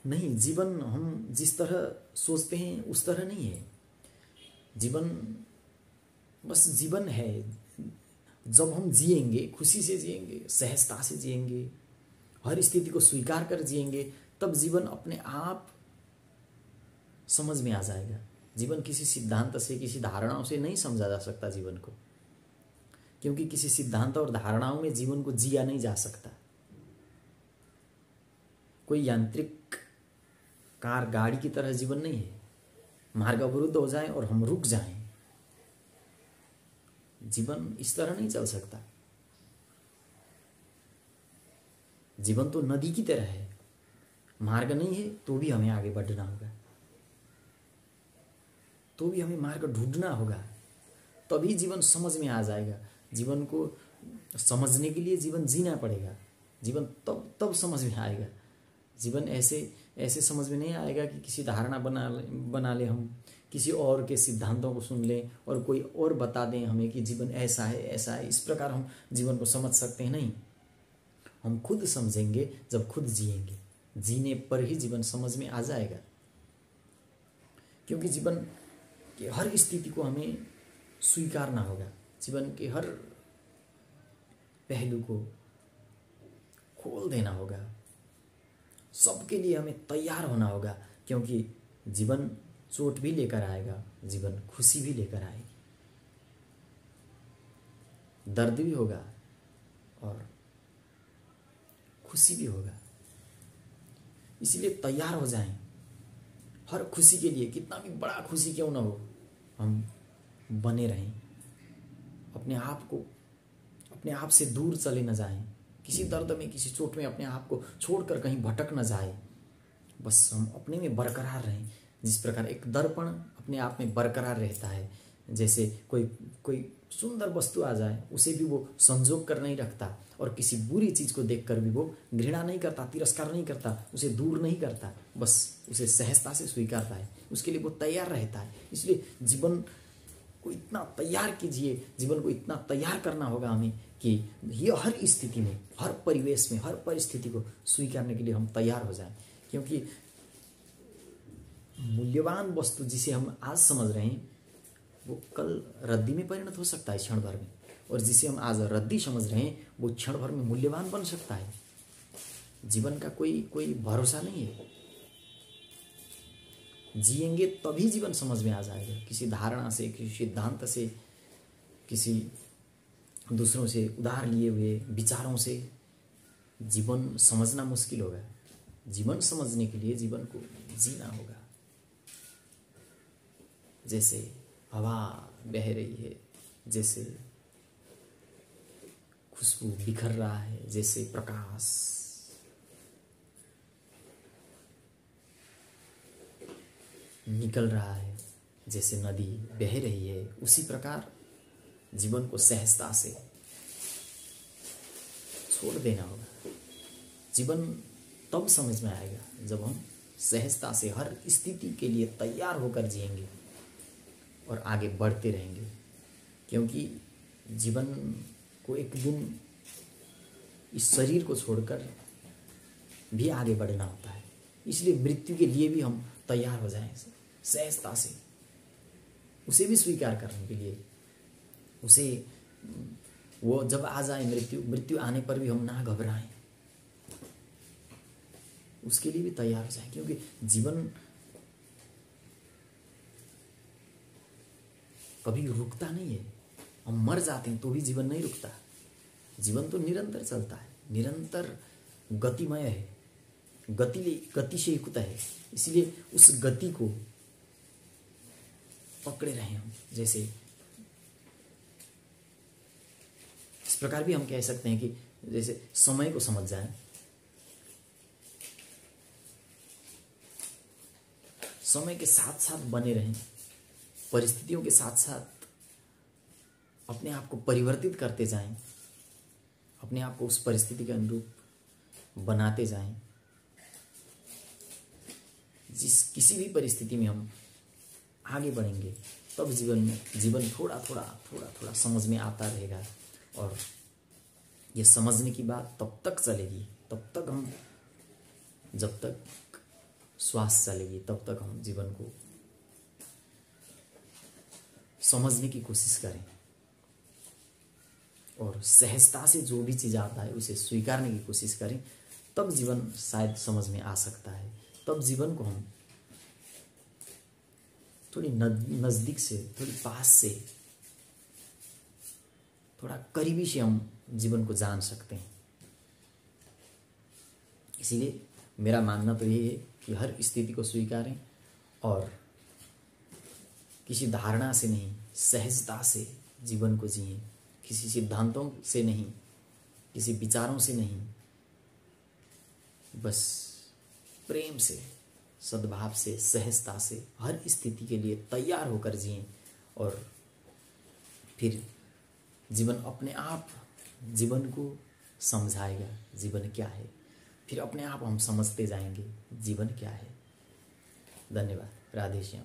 नहीं, जीवन हम जिस तरह सोचते हैं उस तरह नहीं है। जीवन बस जीवन है। जब हम जिएंगे, खुशी से जिएंगे, सहजता से जिएंगे, हर स्थिति को स्वीकार कर जिएंगे, तब जीवन अपने आप समझ में आ जाएगा। जीवन किसी सिद्धांत से, किसी धारणाओं से नहीं समझा जा सकता जीवन को, क्योंकि किसी सिद्धांत और धारणाओं में जीवन को जिया नहीं जा सकता। कोई यांत्रिक कार गाड़ी की तरह जीवन नहीं है। मार्ग अवरुद्ध हो जाए और हम रुक जाएं, जीवन इस तरह नहीं चल सकता। जीवन तो नदी की तरह है, मार्ग नहीं है तो भी हमें आगे बढ़ना होगा, तो भी हमें मार्ग ढूंढना होगा, तभी जीवन समझ में आ जाएगा। जीवन को समझने के लिए जीवन जीना पड़ेगा। जीवन तब समझ में आएगा। जीवन ऐसे समझ में नहीं आएगा कि किसी धारणा बना ले, हम किसी और के सिद्धांतों को सुन लें और कोई और बता दें हमें कि जीवन ऐसा है ऐसा है, इस प्रकार हम जीवन को समझ सकते हैं। नहीं, हम खुद समझेंगे जब खुद जिएंगे। जीने पर ही जीवन समझ में आ जाएगा, क्योंकि जीवन के हर स्थिति को हमें स्वीकारना होगा। जीवन के हर पहलू को खोल देना होगा। सबके लिए हमें तैयार होना होगा, क्योंकि जीवन चोट भी लेकर आएगा, जीवन खुशी भी लेकर आएगी, दर्द भी होगा और खुशी भी होगा। इसलिए तैयार हो जाएं हर खुशी के लिए। कितना भी बड़ा खुशी क्यों ना हो, हम बने रहें। अपने आप से दूर चले न जाएं। किसी दर्द में, किसी चोट में अपने आप को छोड़कर कहीं भटक न जाए। बस हम अपने में बरकरार रहें। जिस प्रकार एक दर्पण अपने आप में बरकरार रहता है, जैसे कोई सुंदर वस्तु आ जाए उसे भी वो संजोग कर नहीं रखता, और किसी बुरी चीज को देखकर भी वो घृणा नहीं करता, तिरस्कार नहीं करता, उसे दूर नहीं करता, बस उसे सहजता से स्वीकारता है। उसके लिए वो तैयार रहता है। इसलिए जीवन को इतना तैयार कीजिए, जीवन को इतना तैयार करना होगा हमें कि ये हर स्थिति में, हर परिवेश में, हर परिस्थिति को स्वीकारने के लिए हम तैयार हो जाएं। क्योंकि मूल्यवान वस्तु जिसे हम आज समझ रहे हैं वो कल रद्दी में परिणत हो सकता है क्षण भर में, और जिसे हम आज रद्दी समझ रहे हैं वो क्षण भर में मूल्यवान बन सकता है। जीवन का कोई भरोसा नहीं है। जिएंगे तभी जीवन समझ में आ जाएगा। किसी धारणा से, किसी सिद्धांत से, किसी दूसरों से उधार लिए हुए विचारों से जीवन समझना मुश्किल होगा। जीवन समझने के लिए जीवन को जीना होगा। जैसे हवा बह रही है, जैसे खुशबू बिखर रहा है, जैसे प्रकाश निकल रहा है, जैसे नदी बह रही है, उसी प्रकार जीवन को सहजता से छोड़ देना होगा। जीवन तब समझ में आएगा जब हम सहजता से हर स्थिति के लिए तैयार होकर जिएंगे और आगे बढ़ते रहेंगे। क्योंकि जीवन को एक दिन इस शरीर को छोड़कर भी आगे बढ़ना होता है। इसलिए मृत्यु के लिए भी हम तैयार हो जाएं सहजता से, उसे भी स्वीकार करने के लिए। उसे वो जब आ जाए मृत्यु आने पर भी हम ना घबराएं, उसके लिए भी तैयार हो जाए। क्योंकि जीवन कभी रुकता नहीं है। हम मर जाते हैं तो भी जीवन नहीं रुकता। जीवन तो निरंतर चलता है, निरंतर गतिमय है, गति से युक्त है। इसलिए उस गति को पकड़े रहे हम। जैसे इस प्रकार भी हम कह सकते हैं कि जैसे समय को समझ जाए, समय के साथ साथ बने रहें, परिस्थितियों के साथ साथ अपने आप को परिवर्तित करते जाएं, अपने आप को उस परिस्थिति के अनुरूप बनाते जाएं। किसी भी परिस्थिति में हम आगे बढ़ेंगे तब जीवन थोड़ा थोड़ा समझ में आता रहेगा। और ये समझने की बात तब तक चलेगी, तब तक हम जब तक श्वास चलेगी तब तक हम जीवन को समझने की कोशिश करें और सहजता से जो भी चीज़ आता है उसे स्वीकारने की कोशिश करें, तब जीवन शायद समझ में आ सकता है। तब जीवन को हम थोड़ी नज़दीक से, थोड़ी पास से, थोड़ा करीबी से हम जीवन को जान सकते हैं। इसीलिए मेरा मानना तो ये है कि हर स्थिति को स्वीकारें और किसी धारणा से नहीं, सहजता से जीवन को जिएं, किसी सिद्धांतों से नहीं, किसी विचारों से नहीं, बस प्रेम से, सद्भाव से, सहजता से हर स्थिति के लिए तैयार होकर जिएं और फिर जीवन अपने आप जीवन को समझाएगा जीवन क्या है। फिर अपने आप हम समझते जाएंगे जीवन क्या है। धन्यवाद। राधे श्याम।